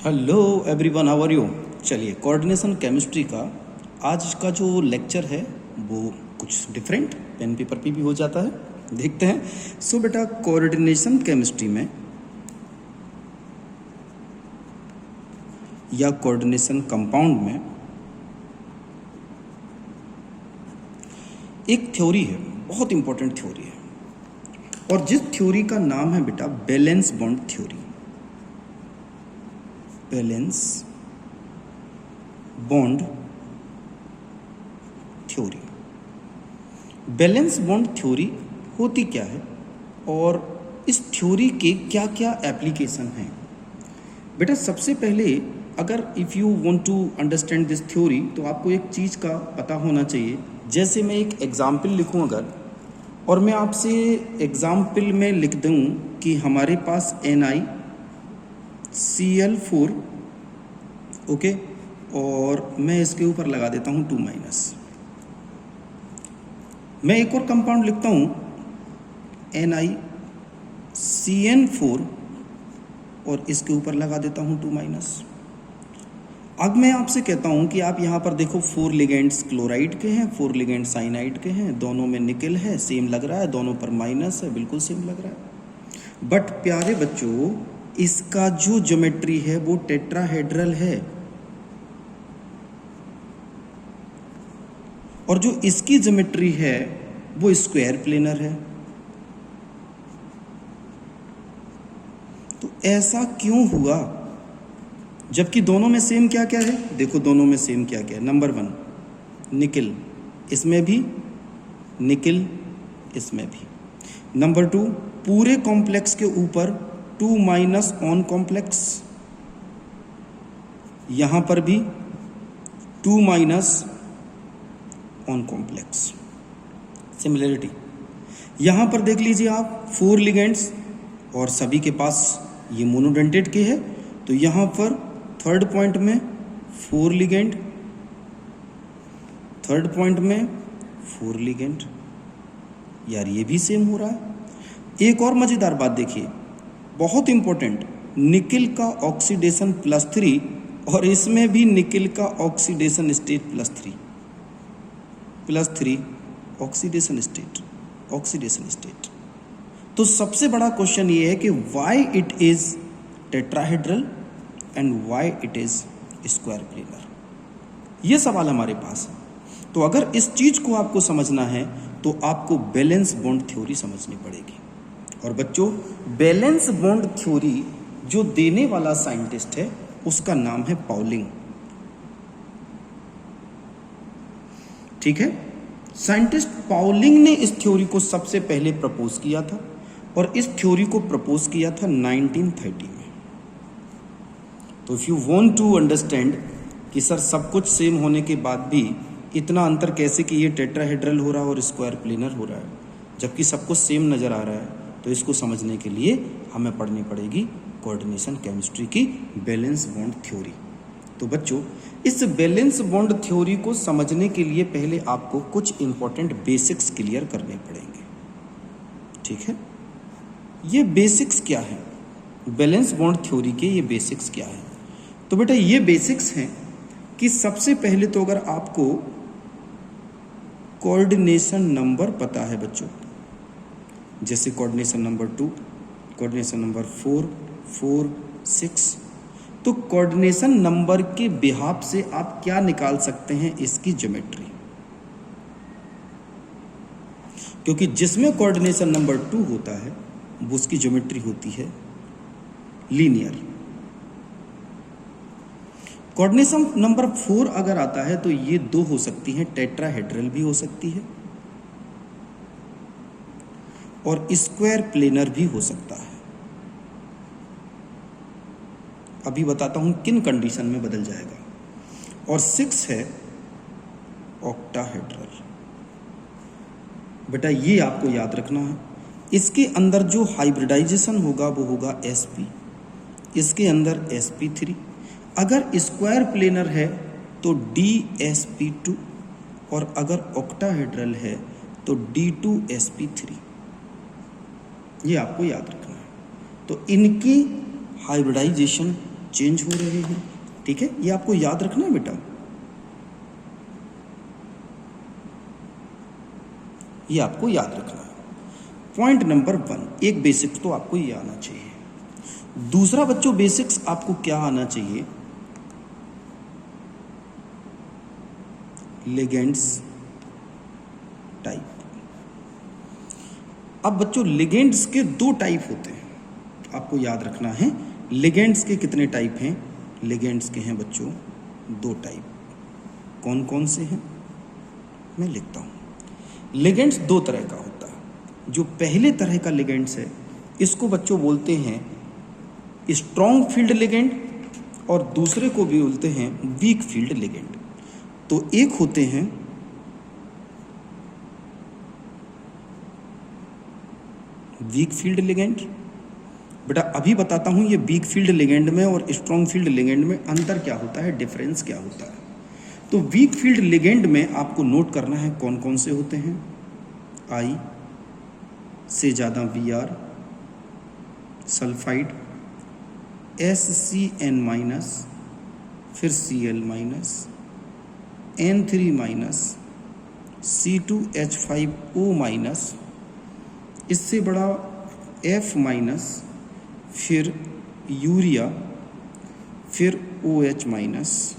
Hello everyone, how are you. चलिए, coordination chemistry का आज का जो लेक्चर है वो कुछ डिफरेंट पेन पेपर पे भी हो जाता है, देखते हैं। सो बेटा, कोऑर्डिनेशन केमिस्ट्री में या कोऑर्डिनेशन कंपाउंड में एक थ्योरी है, बहुत इंपॉर्टेंट थ्योरी है, और जिस थ्योरी का नाम है बेटा valence bond theory. Valence bond theory. Valence bond theory होती क्या है और इस थ्योरी के क्या क्या एप्लीकेशन हैं। बेटा, सबसे पहले अगर if you want to understand this theory तो आपको एक चीज़ का पता होना चाहिए। जैसे मैं एक एग्जाम्पल लिखूं अगर, और मैं आपसे एग्जाम्पल में लिख दूं कि हमारे पास NiCl4, ओके, और मैं इसके ऊपर लगा देता हूं 2-। मैं एक और कंपाउंड लिखता हूं NiCN4 और इसके ऊपर लगा देता हूं 2-। अब मैं आपसे कहता हूं कि आप यहां पर देखो 4 लिगेंड्स क्लोराइड के हैं, 4 लिगेंड साइनाइड के हैं, दोनों में निकल है, सेम लग रहा है, दोनों पर माइनस है, बिल्कुल सेम लग रहा है। बट प्यारे बच्चों, इसका जो ज्योमेट्री है वो टेट्राहेड्रल है, और जो इसकी ज्योमेट्री है वो स्क्वायर प्लेनर है। तो ऐसा क्यों हुआ जबकि दोनों में सेम क्या क्या है? देखो दोनों में सेम क्या क्या है। नंबर 1 निकल, इसमें भी निकल, इसमें भी। नंबर 2 पूरे कॉम्प्लेक्स के ऊपर 2- ऑन कॉम्प्लेक्स, यहां पर भी 2- ऑन कॉम्प्लेक्स। सिमिलरिटी यहां पर देख लीजिए आप, 4 लिगेंड्स और सभी के पास ये मोनोडेंटेट के है, तो यहां पर थर्ड पॉइंट में 4 लिगेंड, थर्ड पॉइंट में 4 लिगेंड। यार ये भी सेम हो रहा है। एक और मजेदार बात देखिए, बहुत इंपॉर्टेंट, निकिल का ऑक्सीडेशन +3 और इसमें भी निकिल का ऑक्सीडेशन स्टेट +3 ऑक्सीडेशन स्टेट। तो सबसे बड़ा क्वेश्चन ये है कि why it is tetrahedral and why it is square planar. ये सवाल हमारे पास है। तो अगर इस चीज को आपको समझना है तो आपको वैलेंस बॉन्ड थ्योरी समझनी पड़ेगी। और बच्चों, वैलेंस बॉन्ड थ्योरी जो देने वाला साइंटिस्ट है उसका नाम है पाउलिंग। ठीक है, साइंटिस्ट पाउलिंग ने इस थ्योरी को सबसे पहले प्रपोज किया था, और इस थ्योरी को प्रपोज किया था 1930 में। तो if you want to understand कि सर सब कुछ सेम होने के बाद भी इतना अंतर कैसे कि ये टेट्राहेड्रल हो रहा है और स्क्वायर प्लेनर हो रहा है, जबकि सब कुछ सेम नजर आ रहा है, तो इसको समझने के लिए हमें पढ़नी पड़ेगी कोऑर्डिनेशन केमिस्ट्री की वैलेंस बॉन्ड थ्योरी। तो बच्चों, इस वैलेंस बॉन्ड थ्योरी को समझने के लिए पहले आपको कुछ इंपॉर्टेंट बेसिक्स क्लियर करने पड़ेंगे। ठीक है, ये बेसिक्स क्या है? वैलेंस बॉन्ड थ्योरी के ये बेसिक्स क्या है? तो बेटा, ये बेसिक्स हैं कि सबसे पहले तो अगर आपको कोऑर्डिनेशन नंबर पता है बच्चों, जैसे कोऑर्डिनेशन नंबर 2, कोऑर्डिनेशन नंबर 4, 6, तो कोऑर्डिनेशन नंबर के बिहाफ से आप क्या निकाल सकते हैं? इसकी ज्योमेट्री। क्योंकि जिसमें कोऑर्डिनेशन नंबर 2 होता है वो उसकी ज्योमेट्री होती है लीनियर। कोऑर्डिनेशन नंबर 4 अगर आता है तो ये 2 हो सकती हैं, टेट्राहेड्रल भी हो सकती है और स्क्वायर प्लेनर भी हो सकता है। अभी बताता हूं किन कंडीशन में बदल जाएगा। और 6 है ऑक्टाहेड्रल। बेटा, ये आपको याद रखना है। इसके अंदर जो हाइब्रिडाइजेशन होगा वो होगा sp, इसके अंदर sp3। अगर स्क्वायर प्लेनर है तो dsp2, और अगर ऑक्टाहेड्रल है तो d2sp3। ये आपको याद रखना है। तो इनकी हाइब्रिडाइजेशन चेंज हो रहे हैं। ठीक है, ये आपको याद रखना है बेटा, ये आपको याद रखना है। पॉइंट नंबर 1, एक बेसिक्स तो आपको ये आना चाहिए। दूसरा बच्चों बेसिक्स आपको क्या आना चाहिए, लिगेंड्स टाइप। अब बच्चों लिगेंड्स के 2 टाइप होते हैं, आपको याद रखना है। लिगेंड्स के कितने टाइप हैं, लिगेंड्स के हैं बच्चों 2 टाइप। कौन कौन से हैं, मैं लिखता हूं। लिगेंड्स 2 तरह का होता है। जो पहले तरह का लिगेंड्स है इसको बच्चों बोलते हैं स्ट्रॉन्ग फील्ड लिगेंड, और दूसरे को भी बोलते हैं वीक फील्ड लिगेंड। तो एक होते हैं वीक फील्ड लिगेंड। बेटा अभी बताता हूं ये वीक फील्ड लिगेंड में और स्ट्रॉन्ग फील्ड लिगेंड में अंतर क्या होता है, डिफरेंस क्या होता है। तो वीक फील्ड लिगेंड में आपको नोट करना है कौन कौन से होते हैं, आई से ज़्यादा Br, सल्फाइड, SCN-, फिर Cl-, N3-, C2H5O-, इससे बड़ा F-, फिर यूरिया, फिर OH-,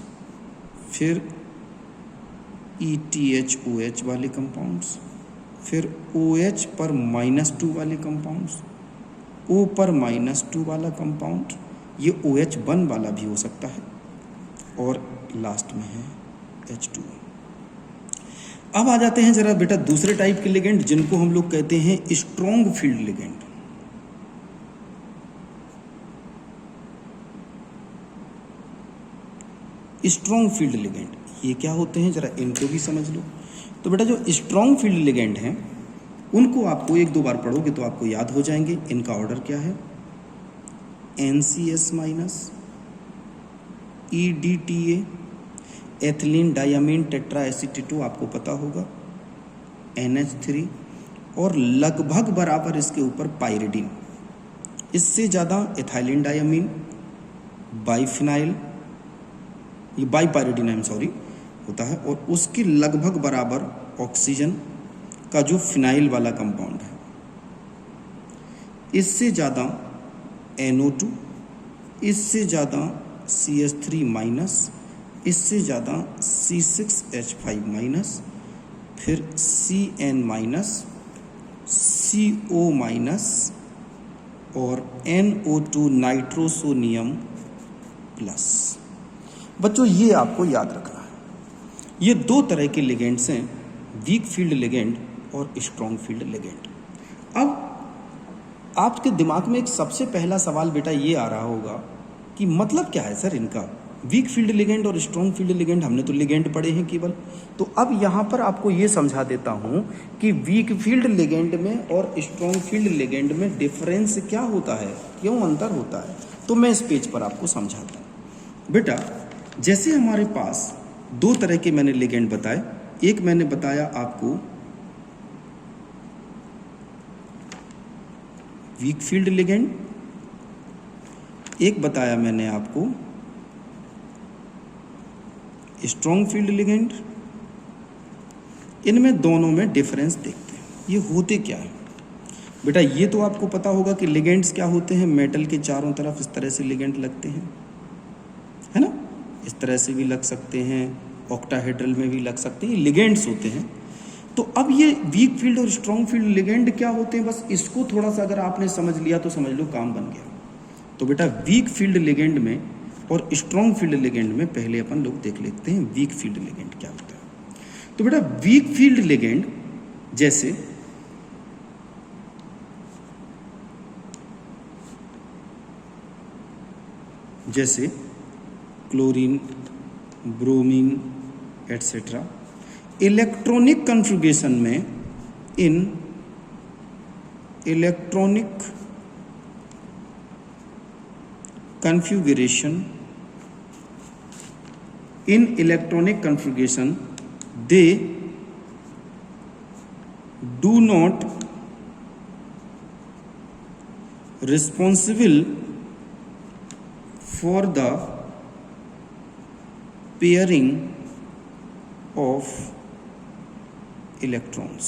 फिर ETHOH वाले कंपाउंड्स, फिर OH पर -2 वाले कंपाउंड्स, O पर -2 वाला कंपाउंड, ये OH1 वाला भी हो सकता है, और लास्ट में है H2। अब आ जाते हैं जरा बेटा दूसरे टाइप के लिगेंड जिनको हम लोग कहते हैं strong field ligand. Strong field ligand ये क्या होते हैं, जरा इनको भी समझ लो। तो बेटा जो स्ट्रॉन्ग फील्ड लिगेंड हैं उनको आपको 1-2 बार पढ़ोगे तो आपको याद हो जाएंगे। इनका ऑर्डर क्या है, NCS-, EDTA, एथिलीन डायमीन टेट्राएसीटेटो आपको पता होगा, NH3, और लगभग बराबर इसके ऊपर पायरिडीन। इससे ज़्यादा एथाइलिन डायमीन, बाइफिनाइल, ये बाईपायरिडीन होता है, और उसकी लगभग बराबर ऑक्सीजन का जो फिनाइल वाला कंपाउंड है। इससे ज़्यादा NO2, इससे ज़्यादा CH3-, इससे ज़्यादा C6H5-, फिर CN-, CO-, और NO2 नाइट्रोसोनियम प्लस। बच्चों ये आपको याद रखना है, ये 2 तरह के लिगेंड्स हैं, वीक फील्ड लिगेंड और स्ट्रॉन्ग फील्ड लिगेंड। अब आपके दिमाग में एक सबसे पहला सवाल बेटा ये आ रहा होगा कि मतलब क्या है सर इनका, वीक फील्ड लिगेंड और स्ट्रॉन्ग फील्ड लिगेंड, हमने तो लिगेंड पढ़े हैं केवल। तो अब यहाँ पर आपको ये समझा देता हूँ कि वीक फील्ड लिगेंड में और स्ट्रॉन्ग फील्ड लिगेंड में डिफरेंस क्या होता है, क्यों अंतर होता है। तो मैं इस पेज पर आपको समझाता हूँ। बेटा जैसे हमारे पास 2 तरह के मैंने लिगेंड बताए, एक मैंने बताया आपको वीक फील्ड लिगेंड, एक बताया मैंने आपको स्ट्रॉन्ग फील्ड लिगेंड। इनमें दोनों में डिफरेंस देखते हैं, ये होते क्या है। बेटा ये तो आपको पता होगा कि लिगेंड्स क्या होते हैं, मेटल के चारों तरफ इस तरह से लिगेंड लगते हैं, है ना, इस तरह से भी लग सकते हैं, ऑक्टाहेड्रल में भी लग सकते हैं, ये लिगेंड्स होते हैं। तो अब ये वीक फील्ड और स्ट्रॉन्ग फील्ड लिगेंड क्या होते हैं, बस इसको थोड़ा सा अगर आपने समझ लिया तो समझ लो काम बन गया। तो बेटा वीक फील्ड लिगेंड में और स्ट्रॉन्ग फील्ड लिगेंड में पहले अपन लोग देख लेते हैं वीक फील्ड लिगेंड क्या होता है। तो बेटा वीक फील्ड लिगेंड जैसे chlorine, bromine etcetera, electronic configuration में in electronic configuration they do not responsible for the pairing of electrons.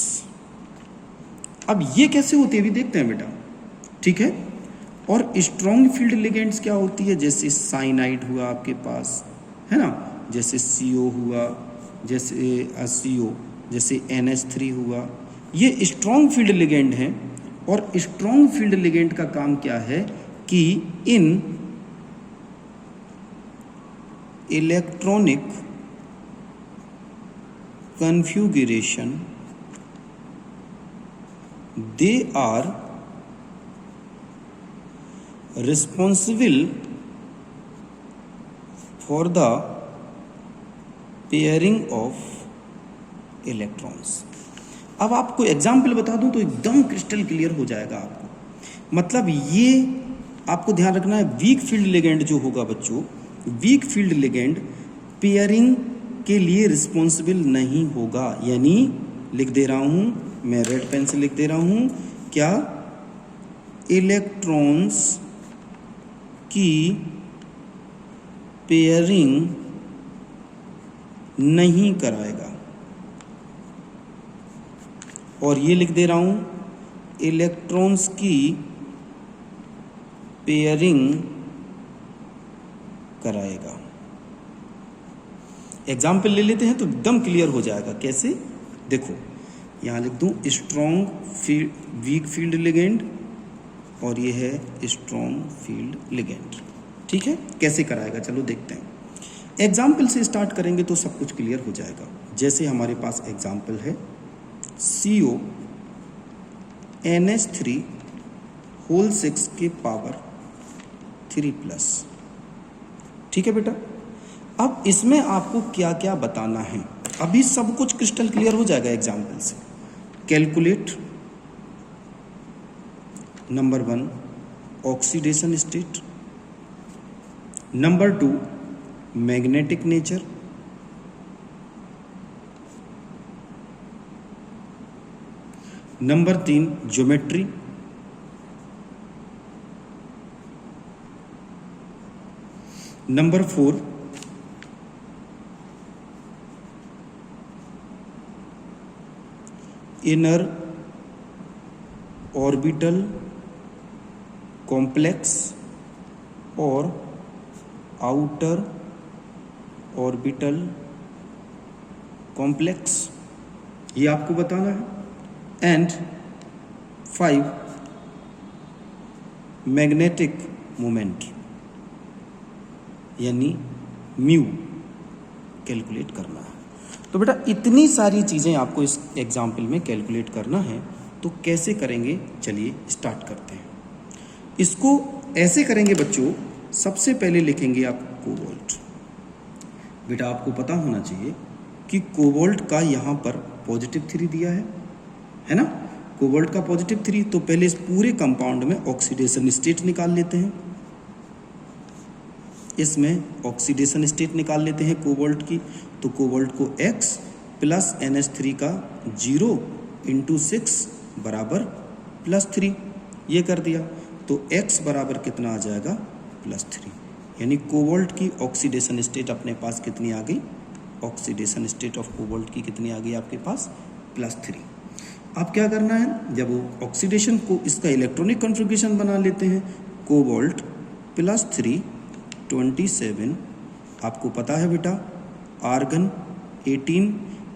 अब ये कैसे होती है अभी देखते हैं बेटा, ठीक है। और स्ट्रॉन्ग फील्ड लिगेंड्स क्या होती है, जैसे साइनाइड हुआ आपके पास, है ना, जैसे CO हुआ, जैसे CO, जैसे NH3 हुआ, ये स्ट्रॉन्ग फील्ड लिगेंड हैं। और स्ट्रॉन्ग फील्ड लिगेंड का काम क्या है कि in electronic configuration they are responsible for the pairing of electrons. अब आपको एग्जाम्पल बता दूं तो एकदम क्रिस्टल क्लियर हो जाएगा आपको। मतलब ये आपको ध्यान रखना है, वीक फील्ड लिगेंड जो होगा बच्चों, वीक फील्ड लिगेंड पेयरिंग के लिए रिस्पॉन्सिबल नहीं होगा। यानी लिख दे रहा हूं मैं, रेड पेन से लिख दे रहा हूं, क्या इलेक्ट्रॉन्स की पेयरिंग नहीं कराएगा। और ये लिख दे रहा हूं, इलेक्ट्रॉन्स की पेयरिंग कराएगा। एग्जाम्पल ले लेते हैं तो एकदम क्लियर हो जाएगा। कैसे, देखो यहां लिख दूं strong field, week field ligand, और ये है स्ट्रॉन्ग फील्ड लिगेंड। ठीक है, कैसे कराएगा चलो देखते हैं। एग्जाम्पल से स्टार्ट करेंगे तो सब कुछ क्लियर हो जाएगा। जैसे हमारे पास एग्जाम्पल है CO NH3 होल 6 के पावर 3+। ठीक है बेटा, अब इसमें आपको क्या क्या बताना है, अभी सब कुछ क्रिस्टल क्लियर हो जाएगा एग्जाम्पल से। Calculate number 1 oxidation state, number 2 magnetic nature, number 3 geometry, number 4 inner orbital complex और आउटर ऑर्बिटल कॉम्प्लेक्स, ये आपको बताना है। एंड 5 मैग्नेटिक मोमेंट यानी म्यू कैलकुलेट करना है। तो बेटा इतनी सारी चीज़ें आपको इस एग्जाम्पल में कैलकुलेट करना है, तो कैसे करेंगे चलिए स्टार्ट करते हैं। इसको ऐसे करेंगे बच्चों, सबसे पहले लिखेंगे आप कोबाल्ट। बेटा आपको पता होना चाहिए कि कोबाल्ट का यहाँ पर +3 दिया है ना, कोबाल्ट का +3। तो पहले इस पूरे कंपाउंड में ऑक्सीडेशन स्टेट निकाल लेते हैं। इसमें ऑक्सीडेशन स्टेट निकाल लेते हैं कोबाल्ट की। तो कोबाल्ट को X प्लस NH3 का 0 × 6 बराबर +3, ये कर दिया। तो X बराबर कितना आ जाएगा +3, यानी कोबाल्ट की ऑक्सीडेशन स्टेट अपने पास कितनी आ गई, ऑक्सीडेशन स्टेट ऑफ कोबाल्ट की कितनी आ गई आपके पास +3। अब क्या करना है, जब वो ऑक्सीडेशन को इसका इलेक्ट्रॉनिक कॉन्फ़िगरेशन बना लेते हैं, कोबाल्ट +3 27, आपको पता है बेटा आर्गन 18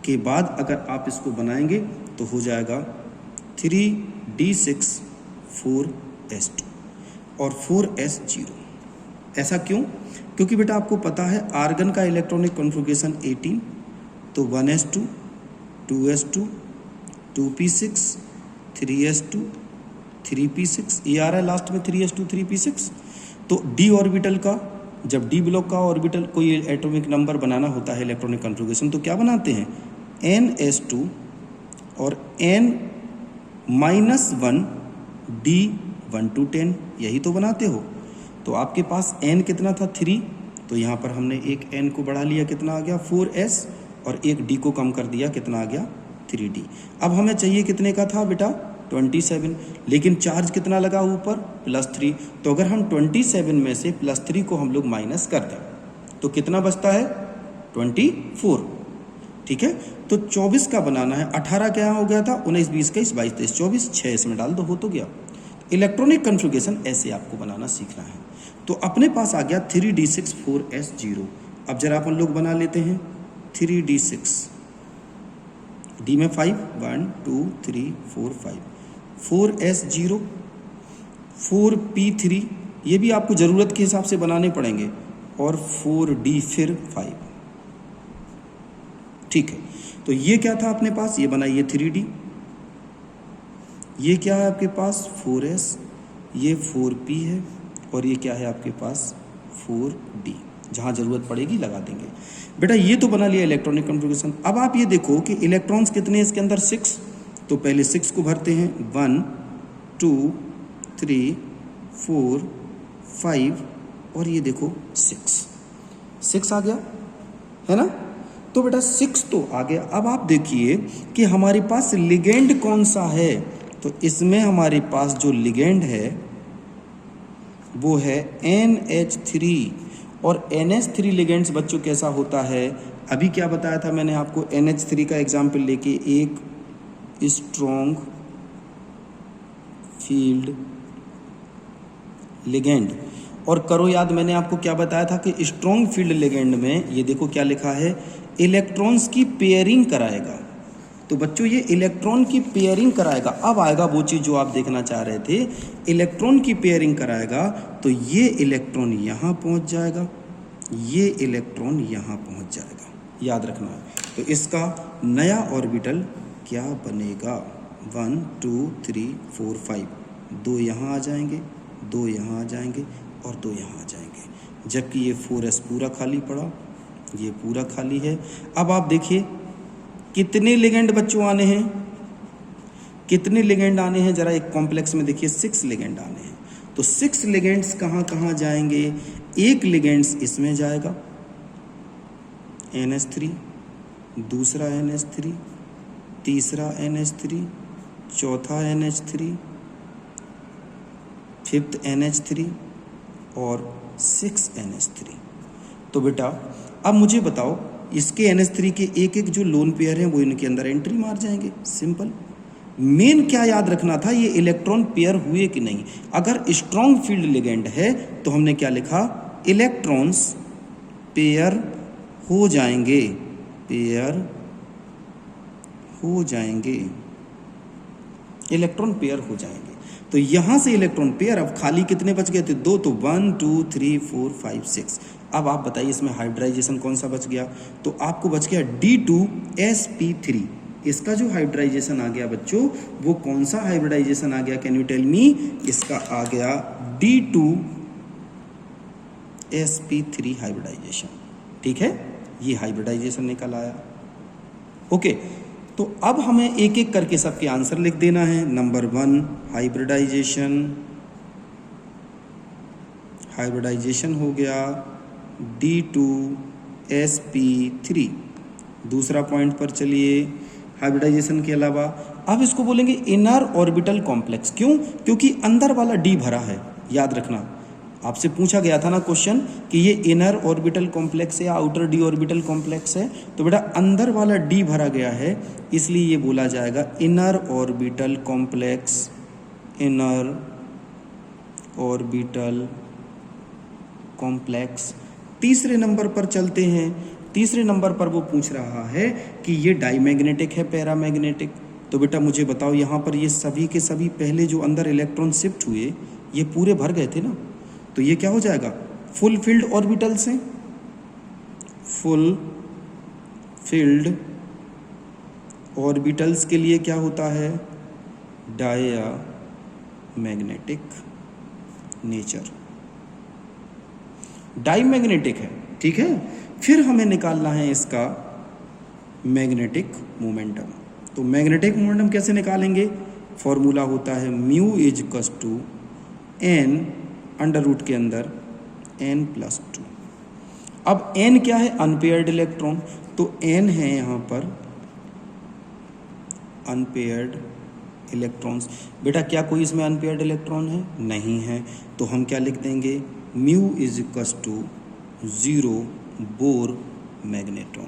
के बाद अगर आप इसको बनाएंगे तो हो जाएगा 3D6 4S2 और 4S0। ऐसा क्यों, क्योंकि बेटा आपको पता है आर्गन का इलेक्ट्रॉनिक कॉन्फ़िगरेशन 18, तो 1S2 2S2 2p6 3s2 3p6, ये आ रहा है लास्ट में 3s2 3p6। तो d ऑर्बिटल का, जब d ब्लॉक का ऑर्बिटल कोई एटॉमिक नंबर बनाना होता है इलेक्ट्रॉनिक कॉन्फ़िगरेशन, तो क्या बनाते हैं ns2 और n-1 d 1 to 10, यही तो बनाते हो। तो आपके पास n कितना था 3, तो यहाँ पर हमने एक n को बढ़ा लिया, कितना आ गया 4s, और एक d को कम कर दिया, कितना आ गया 3d। अब हमें चाहिए कितने का था बेटा 27, लेकिन चार्ज कितना लगा ऊपर, +3। तो अगर हम 27 में से +3 को हम लोग माइनस कर दें तो कितना बचता है, 24। ठीक है, तो 24 का बनाना है। 18 क्या हो गया था, 19, 20, 21, 22, 23, 24, 6 इसमें डाल दो, हो तो गया। इलेक्ट्रॉनिक कन्फिग्रेशन ऐसे आपको बनाना सीखना है। तो अपने पास आ गया 3d6 4s0। अब जरा अपन लोग बना लेते हैं 3d6, डी में 5, 1 2 3 4 5, 4s0, 4p3, ये भी आपको ज़रूरत के हिसाब से बनाने पड़ेंगे, और 4d फिर 5। ठीक है, तो ये क्या था अपने पास, ये बनाइए 3d, ये क्या है आपके पास 4s, ये 4p है, और ये क्या है आपके पास 4d। जहाँ ज़रूरत पड़ेगी लगा देंगे। बेटा ये तो बना लिया इलेक्ट्रॉनिक कॉन्फ़िगरेशन। अब आप ये देखो कि इलेक्ट्रॉन्स कितने हैं इसके अंदर, 6। तो पहले 6 को भरते हैं, 1 2 3 4 5, और ये देखो 6 आ गया, है ना। तो बेटा 6 तो आ गया। अब आप देखिए कि हमारे पास लिगेंड कौन सा है, तो इसमें हमारे पास जो लिगेंड है वो है NH3, और NH3 लिगेंड्स बच्चों कैसा होता है, अभी क्या बताया था मैंने आपको, NH3 का एग्जाम्पल लेके, एक स्ट्रॉन्ग फील्ड लिगेंड। और करो याद, मैंने आपको क्या बताया था कि स्ट्रॉन्ग फील्ड लिगेंड में ये देखो क्या लिखा है, इलेक्ट्रॉन्स की पेयरिंग कराएगा। तो बच्चों ये इलेक्ट्रॉन की पेयरिंग कराएगा। अब आएगा वो चीज़ जो आप देखना चाह रहे थे, इलेक्ट्रॉन की पेयरिंग कराएगा, तो ये इलेक्ट्रॉन यहाँ पहुँच जाएगा, ये इलेक्ट्रॉन यहाँ पहुँच जाएगा, याद रखना है। तो इसका नया ऑर्बिटल क्या बनेगा, 1 2 3 4 5, 2 यहाँ आ जाएंगे, 2 यहाँ आ जाएंगे, और 2 यहाँ आ जाएंगे, जबकि ये 4s पूरा खाली पड़ा, ये पूरा खाली है। अब आप देखिए कितने लिगेंड बच्चों आने हैं, कितने लिगेंड आने हैं, जरा एक कॉम्प्लेक्स में देखिए 6 लिगेंड आने हैं। तो 6 लिगेंड्स कहाँ कहाँ जाएंगे, एक लिगेंड्स इसमें जाएगा NH3, दूसरा NH3, तीसरा NH3, चौथा NH3, 5th NH3, और 6 NH3। तो बेटा अब मुझे बताओ, इसके NH3 के एक एक जो लोन पेयर हैं वो इनके अंदर एंट्री मार जाएंगे, सिंपल। मेन क्या याद रखना था, ये इलेक्ट्रॉन पेयर हुए कि नहीं। अगर स्ट्रॉन्ग फील्ड लिगेंड है तो हमने क्या लिखा, इलेक्ट्रॉन्स पेयर हो जाएंगे, पेयर हो जाएंगे, इलेक्ट्रॉन पेयर हो जाएंगे। तो यहां से इलेक्ट्रॉन पेयर, अब खाली कितने बच गए थे, 2, तो 1 2 3 4 5 6। अब आप बताइए इसमें हाइब्रिडाइजेशन कौन सा बच गया, तो आपको बच गया D2sp3। इसका जो हाइब्रिडाइजेशन आ गया बच्चों, वो कौन सा हाइब्रिडाइजेशन आ गया, कैन यू टेल मी। इसका आ गया D2sp3 हाइब्रिडाइजेशन। ठीक है, ये हाइब्रिडाइजेशन निकल आया। ओके, तो अब हमें एक एक करके सबके आंसर लिख देना है। नंबर 1 हाइब्रिडाइजेशन हो गया D2sp3। दूसरा पॉइंट पर चलिए, हाइब्रिडाइजेशन के अलावा अब इसको बोलेंगे इनर ऑर्बिटल कॉम्प्लेक्स। क्यों, क्योंकि अंदर वाला D भरा है, याद रखना। आपसे पूछा गया था ना क्वेश्चन कि ये इनर ऑर्बिटल कॉम्प्लेक्स है या आउटर D ऑर्बिटल कॉम्प्लेक्स है, तो बेटा अंदर वाला D भरा गया है, इसलिए ये बोला जाएगा inner orbital complex, inner orbital complex. तीसरे नंबर पर चलते हैं। तीसरे नंबर पर वो पूछ रहा है कि ये डाईमैग्नेटिक है पैरामैग्नेटिक। तो बेटा मुझे बताओ, यहाँ पर ये सभी के सभी पहले जो अंदर इलेक्ट्रॉन शिफ्ट हुए ये पूरे भर गए थे ना, तो ये क्या हो जाएगा, फुल फील्ड ऑर्बिटल्स हैं। फुल फील्ड ऑर्बिटल्स के लिए क्या होता है, डायमैग्नेटिक नेचर, डाईमैग्नेटिक है। ठीक है, फिर हमें निकालना है इसका मैग्नेटिक मोमेंटम। तो मैग्नेटिक मोमेंटम कैसे निकालेंगे, फॉर्मूला होता है mu is equals to n under root के अंदर n+2। अब n क्या है, अनपेयर्ड इलेक्ट्रॉन, तो n है यहाँ पर अनपेयर्ड इलेक्ट्रॉन्स। बेटा क्या कोई इसमें अनपेयर्ड इलेक्ट्रॉन है? नहीं है। तो हम क्या लिख देंगे? Mu is equals to 0 Bohr magnetron.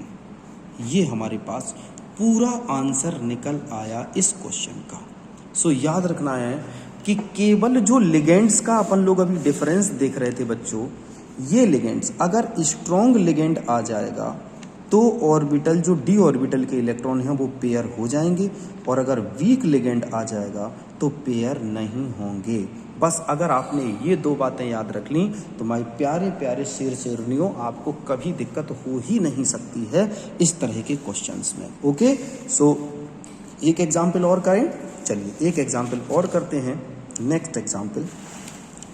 ये हमारे पास पूरा आंसर निकल आया इस क्वेश्चन का। सो याद रखना है कि केवल जो लिगेंड्स का अपन लोग अभी डिफरेंस देख रहे थे बच्चों, ये लिगेंड्स अगर स्ट्रॉन्ग लिगेंड आ जाएगा तो ऑर्बिटल जो डी ऑर्बिटल के इलेक्ट्रॉन हैं वो पेयर हो जाएंगे, और अगर वीक लिगेंड आ जाएगा तो पेयर नहीं होंगे। बस अगर आपने ये दो बातें याद रख ली तो माय प्यारे प्यारे शेर शेरनियों, आपको कभी दिक्कत हो ही नहीं सकती है इस तरह के क्वेश्चंस में। ओके, सो एक एग्जाम्पल और करें। चलिए एक एग्जाम्पल और करते हैं, नेक्स्ट एग्जाम्पल,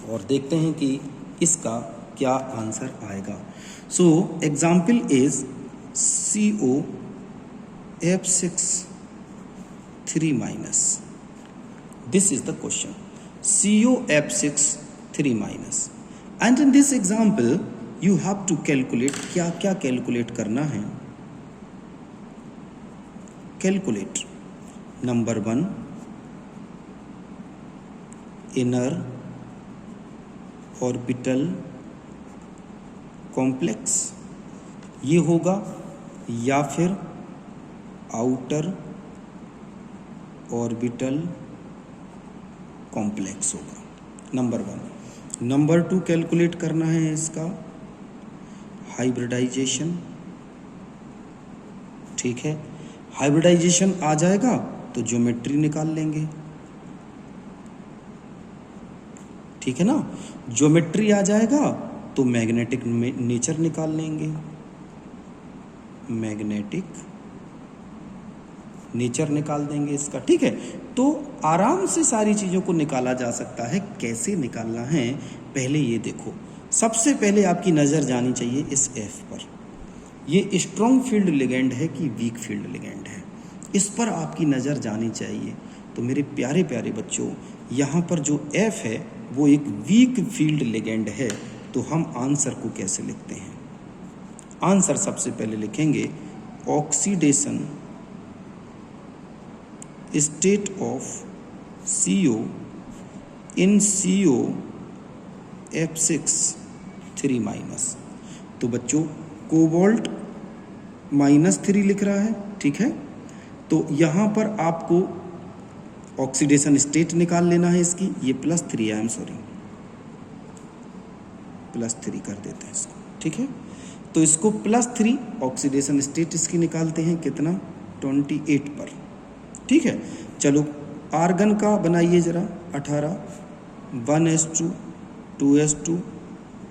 और देखते हैं कि इसका क्या आंसर आएगा। So example is COF6 3-। This is the question. COF6 3-। And in this example, you have to calculate, क्या क्या कैलकुलेट करना है? Calculate number 1 inner orbital complex, ये होगा, या फिर आउटर ऑर्बिटल कॉम्प्लेक्स होगा, नंबर 1। नंबर 2 कैलकुलेट करना है इसका हाइब्रिडाइजेशन। ठीक है, हाइब्रिडाइजेशन आ जाएगा तो ज्योमेट्री निकाल लेंगे। ठीक है ना, ज्योमेट्री आ जाएगा तो मैग्नेटिक नेचर निकाल लेंगे, मैग्नेटिक नेचर निकाल देंगे इसका। ठीक है, तो आराम से सारी चीज़ों को निकाला जा सकता है। कैसे निकालना है पहले ये देखो। सबसे पहले आपकी नज़र जानी चाहिए इस F पर। ये स्ट्रॉन्ग फील्ड लिगेंड है कि वीक फील्ड लिगेंड है, इस पर आपकी नज़र जानी चाहिए। तो मेरे प्यारे प्यारे बच्चों, यहाँ पर जो F है वो एक वीक फील्ड लिगेंड है। तो हम आंसर को कैसे लिखते हैं? आंसर सबसे पहले लिखेंगे oxidation state of CO in COF6 3-। तो बच्चों कोबाल्ट -3 लिख रहा है। ठीक है, तो यहाँ पर आपको ऑक्सीडेशन स्टेट निकाल लेना है इसकी। ये +3 है, +3 कर देते हैं इसको। ठीक है, तो इसको +3 ऑक्सीडेशन स्टेट इसकी निकालते हैं, कितना? 28 पर। ठीक है, चलो आर्गन का बनाइए जरा। 18 1s2 2s2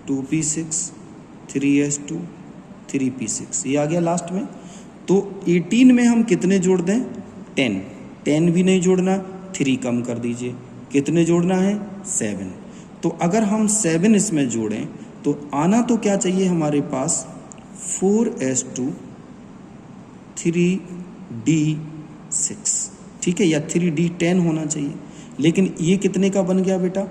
2p6 3s2 3p6, ये आ गया लास्ट में। तो 18 में हम कितने जोड़ दें? 10 भी नहीं जोड़ना, 3 कम कर दीजिए। कितने जोड़ना है? 7। तो अगर हम 7 इसमें जोड़ें तो आना तो क्या चाहिए हमारे पास? 4s2 3d6। ठीक है, या 3d10 होना चाहिए। लेकिन ये कितने का बन गया बेटा?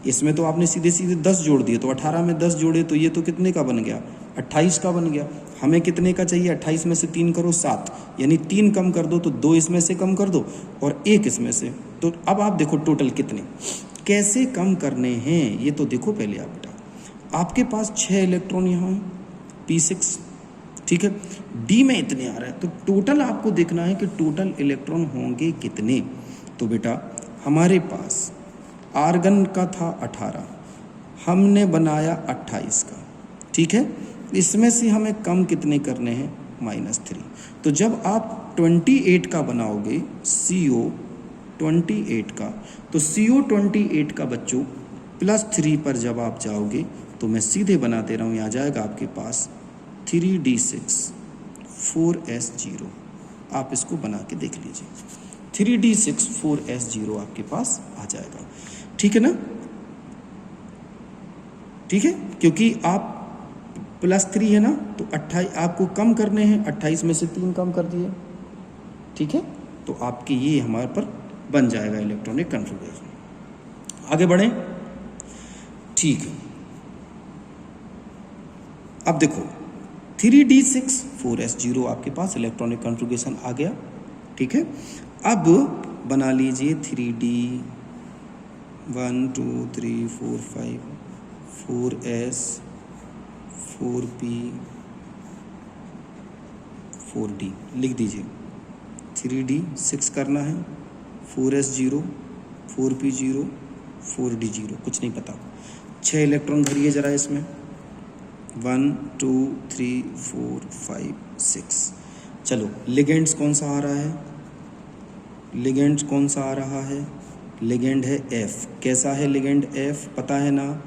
इसमें तो आपने सीधे सीधे 10 जोड़ दिए, तो 18 में 10 जोड़े तो ये तो कितने का बन गया? 28 का बन गया। हमें कितने का चाहिए? 28 में से 3 करो 7, यानी 3 कम कर दो तो 2 इसमें से कम कर दो और 1 इसमें से। तो अब आप देखो टोटल कितने, कैसे कम करने हैं ये तो देखो पहले आप बेटा। आपके पास 6 इलेक्ट्रॉन यहाँ है, P6। ठीक है, डी में इतने आ रहे हैं, तो टोटल आपको देखना है कि टोटल इलेक्ट्रॉन होंगे कितने। तो बेटा हमारे पास आर्गन का था 18, हमने बनाया 28 का। ठीक है, इसमें से हमें कम कितने करने हैं? -3। तो जब आप 28 का बनाओगे CO28 का, तो CO28 का बच्चों +3 पर जब आप जाओगे तो मैं सीधे बना दे रहा हूँ, यहाँ जाएगा आपके पास 3d6 4s0। आप इसको बना के देख लीजिए, 3d6 4s0 आपके पास आ जाएगा। ठीक है ना? ठीक है, क्योंकि आप +3 है ना, तो 28 आपको कम करने हैं, 28 में से 3 कम कर दिए। ठीक है, तो आपके ये हमारे पर बन जाएगा इलेक्ट्रॉनिक कन्फिगरेशन। आगे बढ़ें। ठीक है, अब देखो 3d6 4s0 आपके पास इलेक्ट्रॉनिक कॉन्फ़िगरेशन आ गया। ठीक है, अब बना लीजिए 3D 1 2 3 4 5 4S 4P 4D लिख दीजिए। 3D 6 करना है, 4S 0 4P 0 4D 0, कुछ नहीं पता। 6 इलेक्ट्रॉन भरिए जरा इसमें 1 2 3 4 5 6। चलो लिगेंड्स कौन सा आ रहा है? लिगेंड्स कौन सा आ रहा है? लिगेंड है F। कैसा है लिगेंड F? पता है ना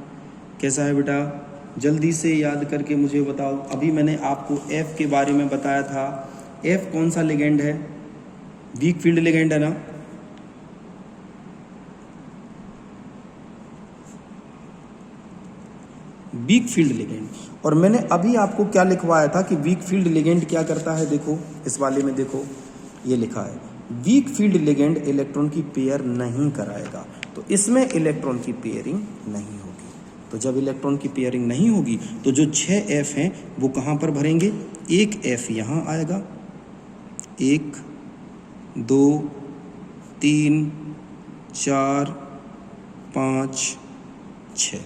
कैसा है बेटा? जल्दी से याद करके मुझे बताओ। अभी मैंने आपको F के बारे में बताया था। F कौन सा लिगेंड है? वीक फील्ड लिगेंड है ना? Week field ligand. और मैंने अभी आपको क्या लिखवाया था कि वीक फील्ड लिगेंड क्या करता है? देखो इस वाले में देखो ये लिखा है, वीक फील्ड लिगेंड इलेक्ट्रॉन की पेयर नहीं कराएगा। तो इसमें इलेक्ट्रॉन की पेयरिंग नहीं होगी। तो जब इलेक्ट्रॉन की पेयरिंग नहीं होगी तो जो 6 F हैं वो कहाँ पर भरेंगे? एक F यहाँ आएगा, 1 2 3 4 5 6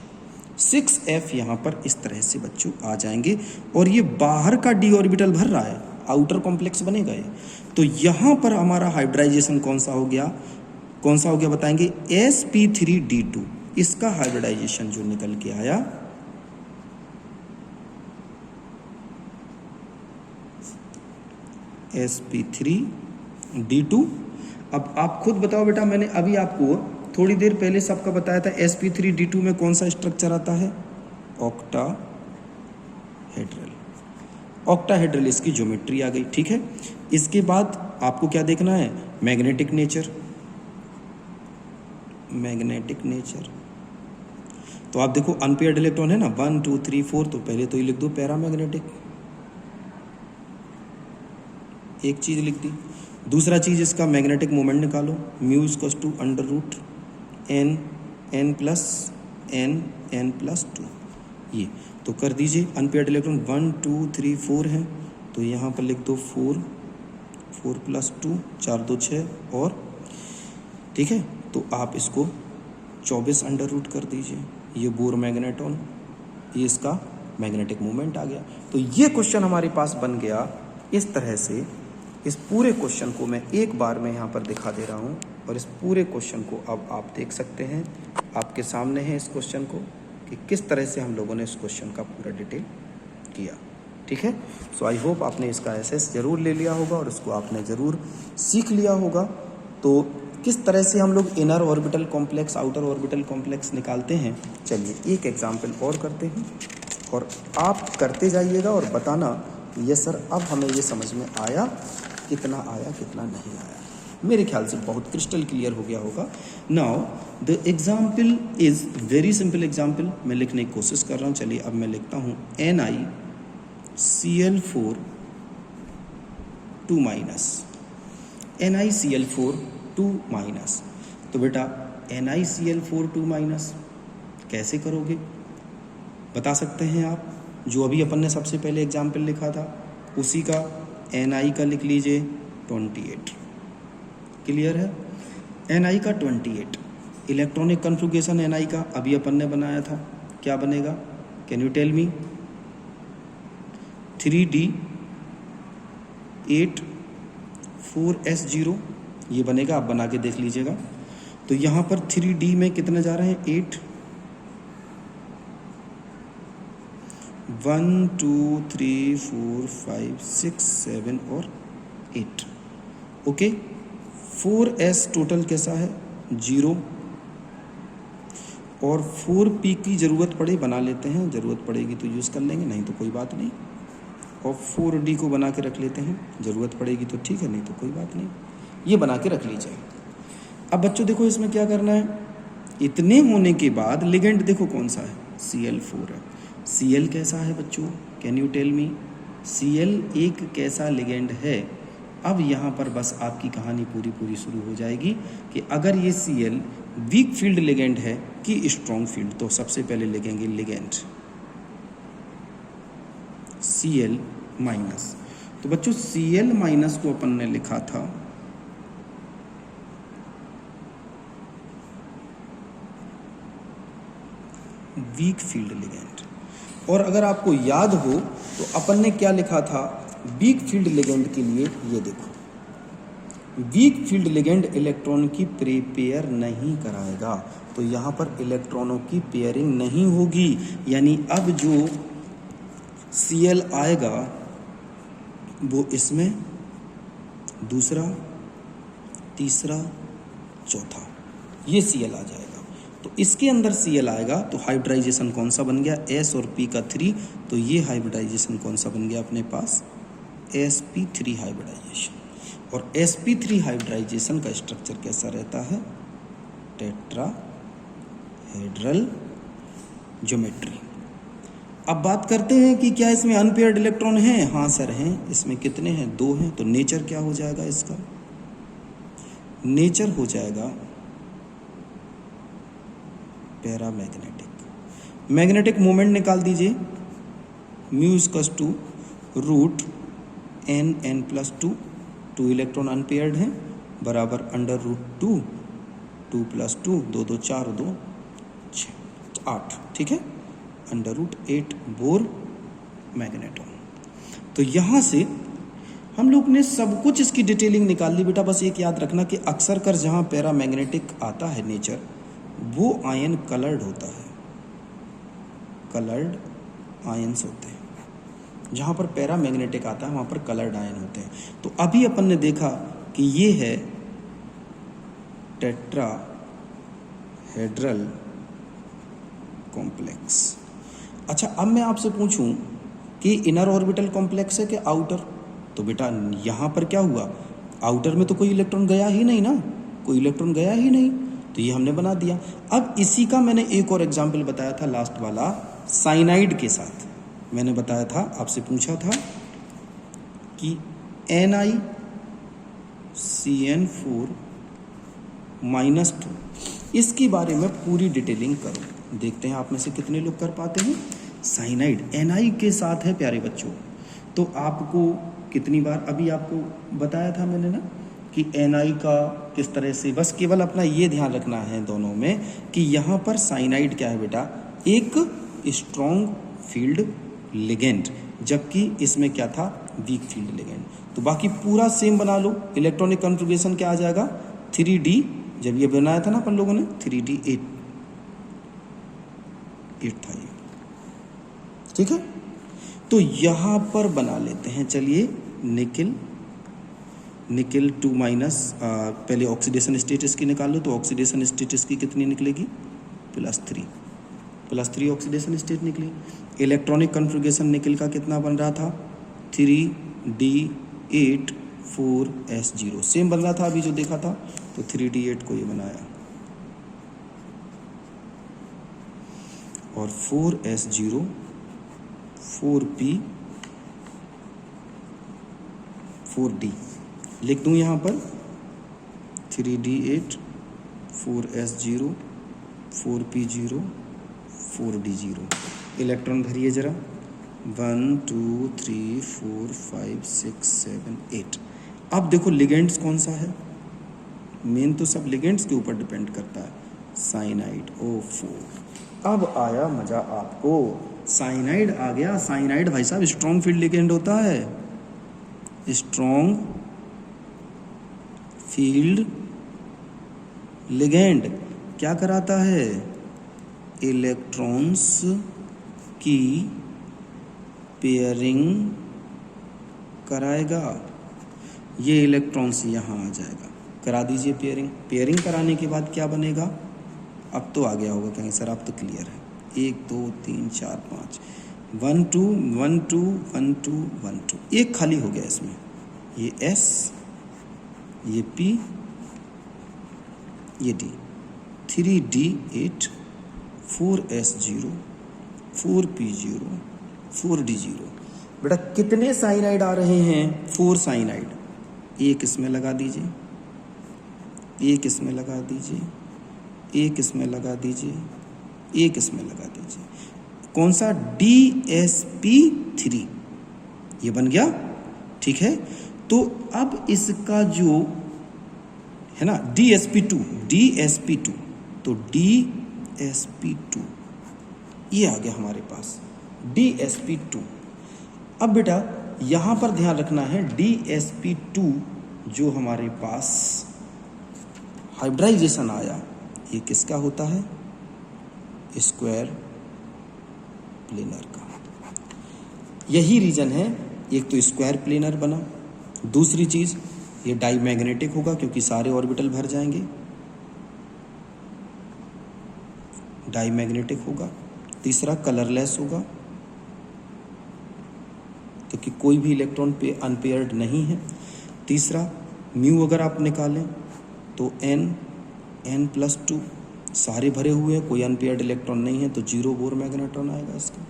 F यहाँ पर इस तरह से बच्चों आ जाएंगे। और ये बाहर का d ऑर्बिटल भर रहा है, आउटर कॉम्प्लेक्स बनेगा ये। तो यहाँ पर हमारा हाइब्रिडाइजेशन कौन सा हो गया? कौन सा हो गया बताएंगे? sp3d2। इसका हाइब्रिडाइजेशन जो निकल के आया sp3d2। अब आप खुद बताओ बेटा, मैंने अभी आपको थोड़ी देर पहले सबका बताया था sp3d2 में कौन सा स्ट्रक्चर आता है? ऑक्टाहेड्रल। ऑक्टाहेड्रल इसकी ज्योमेट्री आ गई, ठीक है। इसके बाद आपको क्या देखना है? Magnetic nature. मैग्नेटिक नेचर तो आप देखो अनपेयर्ड इलेक्ट्रॉन है ना, 1 2 3 4, तो पहले तो ये लिख दो पैरामैग्नेटिक, एक चीज लिख दी। दूसरा चीज इसका मैग्नेटिक मोमेंट निकालो, mu equals to under root n plus n+2। ये तो कर दीजिए। अनपेयर्ड इलेक्ट्रॉन 1 2 3 4 है, तो यहाँ पर लिख दो 4 + 2 4 2 6 और, ठीक है। तो आप इसको 24 अंडर रूट कर दीजिए। ये बोर मैग्नेटॉन, ये इसका मैग्नेटिक मोमेंट आ गया। तो ये क्वेश्चन हमारे पास बन गया इस तरह से। इस पूरे क्वेश्चन को मैं एक बार में यहाँ पर दिखा दे रहा हूँ और इस पूरे क्वेश्चन को अब आप देख सकते हैं, आपके सामने है इस क्वेश्चन को कि किस तरह से हम लोगों ने इस क्वेश्चन का पूरा डिटेल किया, ठीक है। सो आई होप आपने इसका एसेस ज़रूर ले लिया होगा और इसको आपने ज़रूर सीख लिया होगा। तो किस तरह से हम लोग inner orbital complex, outer orbital complex निकालते हैं, चलिए एक एग्जाम्पल और करते हैं और आप करते जाइएगा और बताना ये सर अब हमें ये समझ में आया, कितना आया कितना नहीं आया। मेरे ख्याल से बहुत क्रिस्टल क्लियर हो गया होगा। Now the example is very simple example, मैं लिखने की कोशिश कर रहा हूँ। चलिए अब मैं लिखता हूँ NiCl4 2 NiCl4 2 तो बेटा NiCl4 2 कैसे करोगे बता सकते हैं आप? जो अभी अपन ने सबसे पहले एग्जाम्पल लिखा था उसी का Ni का लिख लीजिए 28। क्लियर है? Ni का 28। इलेक्ट्रॉनिक कन्फिगरेशन Ni का अभी अपन ने बनाया था, क्या बनेगा? Can you tell me? 3D8 4S0 ये बनेगा, आप बना के देख लीजिएगा। तो यहाँ पर 3D में कितने जा रहे हैं? 8 1 2 3 4 5 6 7 और 8। ओके 4S टोटल कैसा है? 0 और 4P की ज़रूरत पड़े बना लेते हैं, ज़रूरत पड़ेगी तो यूज़ कर लेंगे, नहीं तो कोई बात नहीं। और 4D को बना के रख लेते हैं, ज़रूरत पड़ेगी तो ठीक है, नहीं तो कोई बात नहीं। ये बना के रख लीजिए। अब बच्चों देखो इसमें क्या करना है। इतने होने के बाद लिगेंड देखो कौन सा है? Cl4 है। Cl कैसा है बच्चों? Can you tell me? Cl एक कैसा लिगेंड है? अब यहाँ पर बस आपकी कहानी पूरी शुरू हो जाएगी कि अगर ये Cl वीक फील्ड लिगेंड है कि स्ट्रॉन्ग फील्ड, तो सबसे पहले लिखेंगे लिगेंड Cl-। तो बच्चों Cl- को अपन ने लिखा था वीक फील्ड लिगेंड। और अगर आपको याद हो तो अपन ने क्या लिखा था वीक फील्ड लिगेंड के लिए, ये देखो, वीक फील्ड लिगेंड इलेक्ट्रॉन की पेयर नहीं कराएगा, तो यहाँ पर इलेक्ट्रॉनों की पेयरिंग नहीं होगी। यानी अब जो Cl आएगा वो इसमें दूसरा, तीसरा, चौथा, ये Cl आ जाएगा। तो इसके अंदर Cl आएगा तो हाइब्रिडाइजेशन कौन सा बन गया, S और P का 3, तो ये हाइब्रिडाइजेशन कौन सा बन गया अपने पास, sp3 हाइब्रिडाइजेशन। और sp3 हाइब्रिडाइजेशन का स्ट्रक्चर कैसा रहता है, टेट्राहेड्रल ज्योमेट्री। अब बात करते हैं कि क्या इसमें अनपेयर्ड इलेक्ट्रॉन हैं, हाँ सर हैं। इसमें कितने हैं, 2 हैं। तो नेचर क्या हो जाएगा इसका, नेचर हो जाएगा पैरामैग्नेटिक। मैग्नेटिक मोमेंट निकाल दीजिए, mu equals to root n+2, 2 electron unpaired हैं, बराबर अंडर रूट 2, 2 + 2, 2 2 4, 2 6 8, ठीक है, अंडर रूट 8 बोर मैग्नेटॉन। तो यहाँ से हम लोग ने सब कुछ इसकी डिटेलिंग निकाल ली। बेटा बस एक याद रखना कि अक्सर कर जहाँ पैरामैग्नेटिक आता है नेचर, वो आयन कलर्ड होता है, कलर्ड आयन्स होते हैं। जहाँ पर पैरामैग्नेटिक आता है वहाँ पर कलर्ड आयन होते हैं। तो अभी अपन ने देखा कि ये है टेट्राहेड्रल कॉम्प्लेक्स। अच्छा, अब मैं आपसे पूछूं कि इनर ऑर्बिटल कॉम्प्लेक्स है कि आउटर, तो बेटा यहाँ पर क्या हुआ, आउटर में तो कोई इलेक्ट्रॉन गया ही नहीं ना, कोई इलेक्ट्रॉन गया ही नहीं, तो ये हमने बना दिया। अब इसी का मैंने एक और एग्जाम्पल बताया था लास्ट वाला, साइनाइड के साथ मैंने बताया था, आपसे पूछा था कि NiCN4-2 इसके बारे में पूरी डिटेलिंग करो। देखते हैं आप में से कितने लोग कर पाते हैं। साइनाइड Ni के साथ है प्यारे बच्चों, तो आपको कितनी बार अभी आपको बताया था मैंने ना कि Ni का किस तरह से, बस केवल अपना ये ध्यान रखना है दोनों में कि यहाँ पर साइनाइड क्या है बेटा, एक स्ट्रॉन्ग फील्ड लिगेंड, जबकि इसमें क्या था, वीक फील्ड लिगेंड। तो बाकी पूरा सेम बना लो। इलेक्ट्रॉनिक कॉन्फ़िगरेशन क्या आ जाएगा, 3D, जब ये बनाया था ना अपन लोगों ने 3D8 था ये, ठीक है। तो यहाँ पर बना लेते हैं, चलिए निकिल 2- पहले ऑक्सीडेशन स्टेट इसकी निकाल लो, तो ऑक्सीडेशन स्टेट इसकी कितनी निकलेगी, +3 ऑक्सीडेशन स्टेट निकली। इलेक्ट्रॉनिक कॉन्फ़िगरेशन निकिल का कितना बन रहा था, 3D8 4s0, सेम बन रहा था अभी जो देखा था, तो 3D8 को ये बनाया और 4s0 4p 4d लिख दूं यहाँ पर, 3D8 4s0 4p0 4d0। Electron भरिए जरा, 1 2 3 4 5 6 7 8। अब देखो लिगेंड्स कौन सा है, मेन तो सब लिगेंड्स के ऊपर डिपेंड करता है, साइनाइड O4। अब आया मजा आपको, साइनाइड आ गया। साइनाइड भाई साहब स्ट्रॉन्ग फील्ड लिगेंड होता है, स्ट्रॉन्ग फील्ड लिगेंड क्या कराता है, इलेक्ट्रॉन्स की पेयरिंग कराएगा। ये इलेक्ट्रॉन्स यहाँ आ जाएगा, करा दीजिए पेयरिंग। पेयरिंग कराने के बाद क्या बनेगा, अब तो आ गया होगा कहीं सर, आप तो क्लियर है, 1 2 3 4 5 1 2 1 2 1 2 1 2, एक खाली हो गया इसमें, ये S, ये P, ये D, 3D8 4s0 4p0 4d0। बेटा कितने साइनाइड आ रहे हैं, 4 साइनाइड। एक इसमें लगा दीजिए, एक इसमें लगा दीजिए, एक इसमें लगा दीजिए, एक इसमें लगा दीजिए। कौन सा, DsP3, ये बन गया, ठीक है। तो अब इसका जो है ना DsP2, तो DsP2 ये आ गया हमारे पास DsP2। अब बेटा यहाँ पर ध्यान रखना है, DsP2 जो हमारे पास हाइब्रिडाइजेशन आया, ये किसका होता है? स्क्वायर प्लेनर का। यही रीजन है, एक तो स्क्वायर प्लेनर बना, दूसरी चीज ये डाईमैग्नेटिक होगा क्योंकि सारे ऑर्बिटल भर जाएंगे, डाईमैग्नेटिक होगा। तीसरा कलरलेस होगा क्योंकि कोई भी इलेक्ट्रॉन पे अनपेयर्ड नहीं है। तीसरा म्यू अगर आप निकालें तो n+2 सारे भरे हुए हैं, कोई अनपेयर्ड इलेक्ट्रॉन नहीं है, तो 0 बोर मैग्नेट्रॉन आएगा इसका,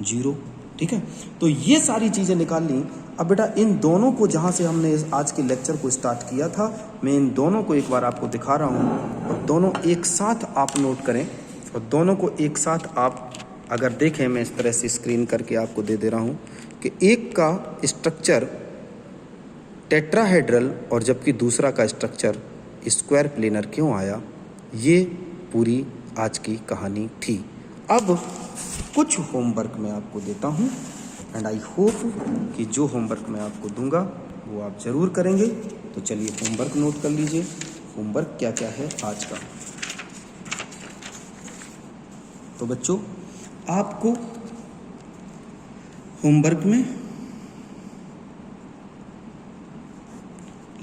0। ठीक है, तो ये सारी चीज़ें निकाल ली। अब बेटा इन दोनों को, जहाँ से हमने आज के लेक्चर को स्टार्ट किया था, मैं इन दोनों को एक बार आपको दिखा रहा हूँ और दोनों एक साथ आप नोट करें। और दोनों को एक साथ आप अगर देखें, मैं इस तरह से स्क्रीन करके आपको दे रहा हूँ कि एक का स्ट्रक्चर टेट्राहेड्रल और जबकि दूसरा का स्ट्रक्चर स्क्वायर प्लेनर क्यों आया, ये पूरी आज की कहानी थी। अब कुछ होमवर्क मैं आपको देता हूँ एंड आई होप कि जो होमवर्क मैं आपको दूंगा वो आप ज़रूर करेंगे। तो चलिए होमवर्क नोट कर लीजिए। होमवर्क क्या क्या है आज का। तो बच्चों आपको होमवर्क में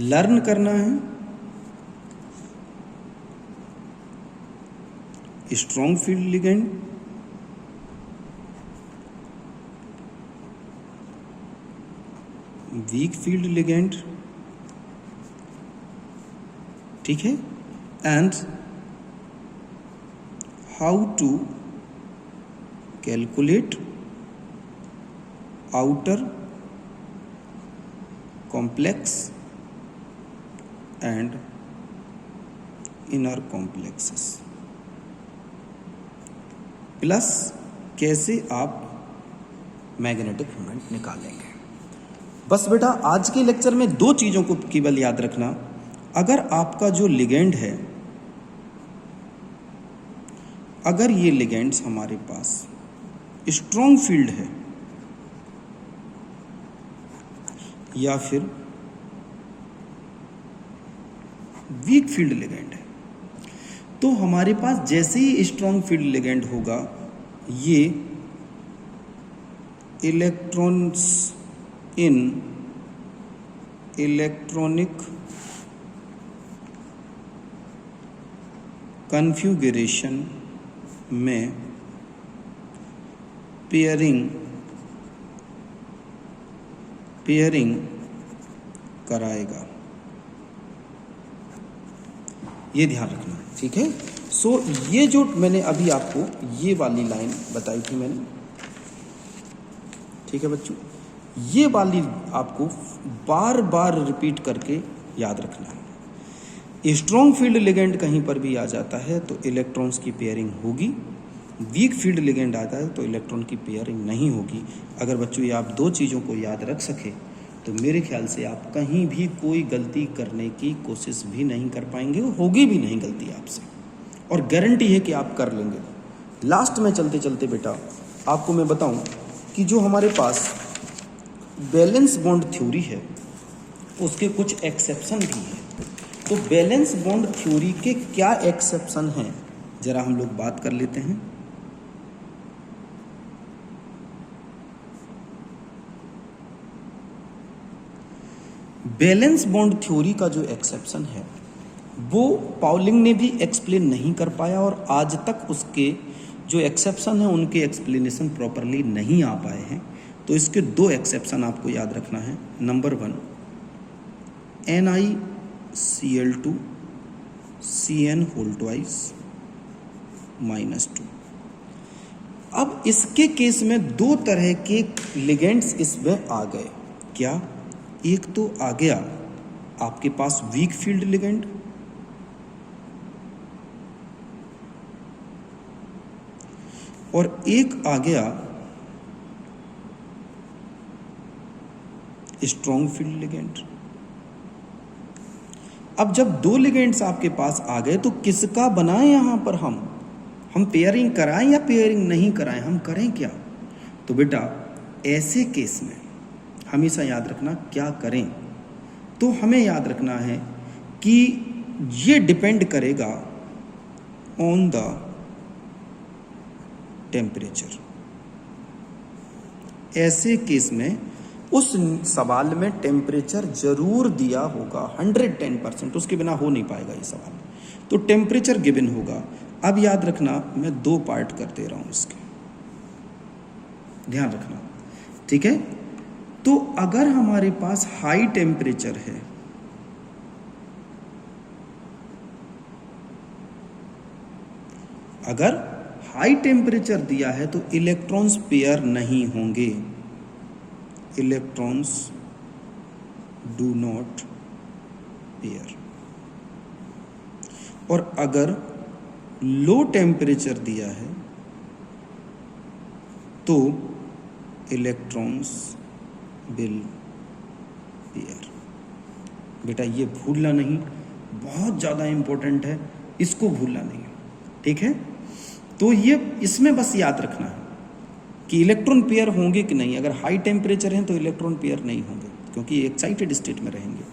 लर्न करना है strong field ligand, weak field ligand, ठीक है, and how to calculate outer complex and inner complexes, plus कैसे आप मैग्नेटिक मोमेंट निकालेंगे। बस बेटा आज के लेक्चर में दो चीज़ों को केवल याद रखना। अगर आपका जो लिगेंड है, अगर ये लिगेंड्स हमारे पास स्ट्रॉन्ग फील्ड है या फिर वीक फील्ड लिगेंड है, तो हमारे पास जैसे ही स्ट्रॉन्ग फील्ड लिगेंड होगा, ये इलेक्ट्रॉन्स इन इलेक्ट्रॉनिक कन्फिगरेशन में पेयरिंग कराएगा। ये ध्यान रखना, ठीक है। सो ये जो मैंने अभी आपको ये वाली लाइन बताई थी मैंने, ठीक है बच्चों, ये वाली आपको बार बार रिपीट करके याद रखना है। स्ट्रॉन्ग फील्ड लिगेंड कहीं पर भी आ जाता है तो इलेक्ट्रॉन्स की पेयरिंग होगी, वीक फील्ड लिगेंड आता है तो इलेक्ट्रॉन की पेयरिंग नहीं होगी। अगर बच्चों ये आप दो चीज़ों को याद रख सके तो मेरे ख्याल से आप कहीं भी कोई गलती करने की कोशिश भी नहीं कर पाएंगे, होगी भी नहीं गलती आपसे, और गारंटी है कि आप कर लेंगे। लास्ट में चलते चलते बेटा आपको मैं बताऊं कि जो हमारे पास बैलेंस बॉन्ड थ्योरी है उसके कुछ एक्सेप्शन भी हैं। तो बैलेंस बॉन्ड थ्योरी के क्या एक्सेप्शन हैं जरा हम लोग बात कर लेते हैं। बैलेंस बॉन्ड थ्योरी का जो एक्सेप्शन है वो पाउलिंग ने भी एक्सप्लेन नहीं कर पाया और आज तक उसके जो एक्सेप्शन है उनके एक्सप्लेनेशन प्रॉपरली नहीं आ पाए हैं। तो इसके दो एक्सेप्शन आपको याद रखना है। Number 1, NiCl2 Cn2 -2। अब इसके केस में दो तरह के लिगेंड्स इसमें आ गए। क्या? एक तो आ गया आपके पास वीक फील्ड लिगेंड, और एक आ गया स्ट्रॉन्ग फील्ड लिगेंड। अब जब दो लिगेंड्स आपके पास आ गए तो किसका बनाएं यहां पर हम? हम पेयरिंग कराएं या पेयरिंग नहीं कराएं, हम करें क्या? तो बेटा ऐसे केस में हमेशा याद रखना क्या करें, तो हमें याद रखना है कि ये डिपेंड करेगा ऑन द टेम्परेचर। ऐसे केस में उस सवाल में टेम्परेचर जरूर दिया होगा 110%, उसके बिना हो नहीं पाएगा ये सवाल। तो टेम्परेचर गिवन होगा। अब याद रखना मैं 2 पार्ट कर दे रहा हूं इसके, ध्यान रखना, ठीक है। तो अगर हमारे पास हाई टेम्परेचर है, अगर हाई टेम्परेचर दिया है तो इलेक्ट्रॉन्स पेयर नहीं होंगे, इलेक्ट्रॉन्स डू नॉट पेयर। और अगर लो टेम्परेचर दिया है तो इलेक्ट्रॉन्स विल पेयर। बेटा ये भूलना नहीं, बहुत ज़्यादा इंपॉर्टेंट है, इसको भूलना नहीं, ठीक है। तो ये इसमें बस याद रखना है कि इलेक्ट्रॉन पेयर होंगे कि नहीं। अगर हाई टेम्परेचर है तो इलेक्ट्रॉन पेयर नहीं होंगे क्योंकि एक्साइटेड स्टेट में रहेंगे।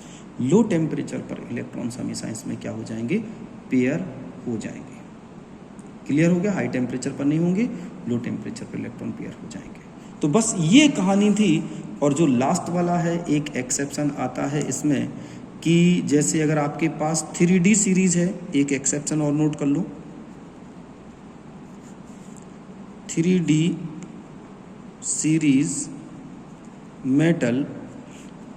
लो टेम्परेचर पर इलेक्ट्रॉन्स हमेशा इसमें क्या हो जाएंगे, पेयर हो जाएंगे। क्लियर हो गया? हाई टेम्परेचर पर नहीं होंगे, लो टेम्परेचर पर इलेक्ट्रॉन पेयर हो जाएंगे। तो बस ये कहानी थी। और जो लास्ट वाला है, एक एक्सेप्शन आता है इसमें कि जैसे अगर आपके पास 3D सीरीज है, एक एक्सेप्शन और नोट कर लो, 3D series metal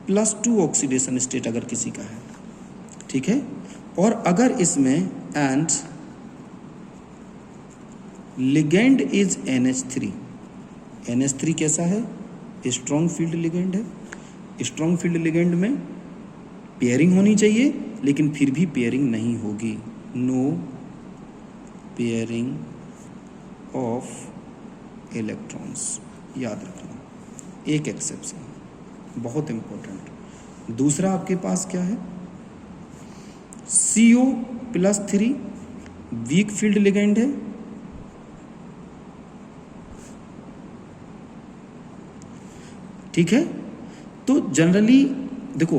+2 oxidation state अगर किसी का है, ठीक है। और अगर इसमें and ligand is NH3, NH3 कैसा है, स्ट्रॉन्ग फील्ड लिगेंड है। स्ट्रॉन्ग फील्ड लिगेंड में पेयरिंग होनी चाहिए, लेकिन फिर भी पेयरिंग नहीं होगी, नो पेयरिंग ऑफ इलेक्ट्रॉन्स, याद रखना, एक एक्सेप्शन बहुत इंपॉर्टेंट। दूसरा आपके पास क्या है, CO+3 वीक फील्ड लिगेंड है, ठीक है। तो जनरली देखो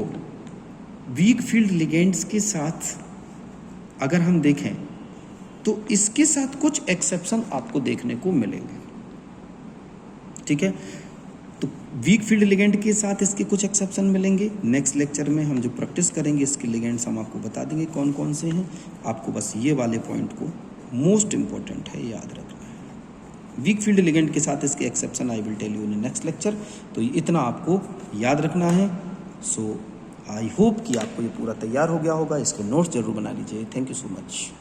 वीक फील्ड लिगेंड्स के साथ अगर हम देखें तो इसके साथ कुछ एक्सेप्शन आपको देखने को मिलेंगे, ठीक है। तो वीक फील्ड लिगेंड के साथ इसके कुछ एक्सेप्शन मिलेंगे। नेक्स्ट लेक्चर में हम जो प्रैक्टिस करेंगे इसके लिगेंड्स हम आपको बता देंगे कौन कौन से हैं। आपको बस ये वाले पॉइंट को मोस्ट इंपॉर्टेंट है याद रखना है। वीक फील्ड लिगेंड के साथ इसके exception I will tell you in next lecture. तो इतना आपको याद रखना है। सो आई होप कि आपको ये पूरा तैयार हो गया होगा। इसके नोट्स जरूर बना लीजिए। Thank you so much.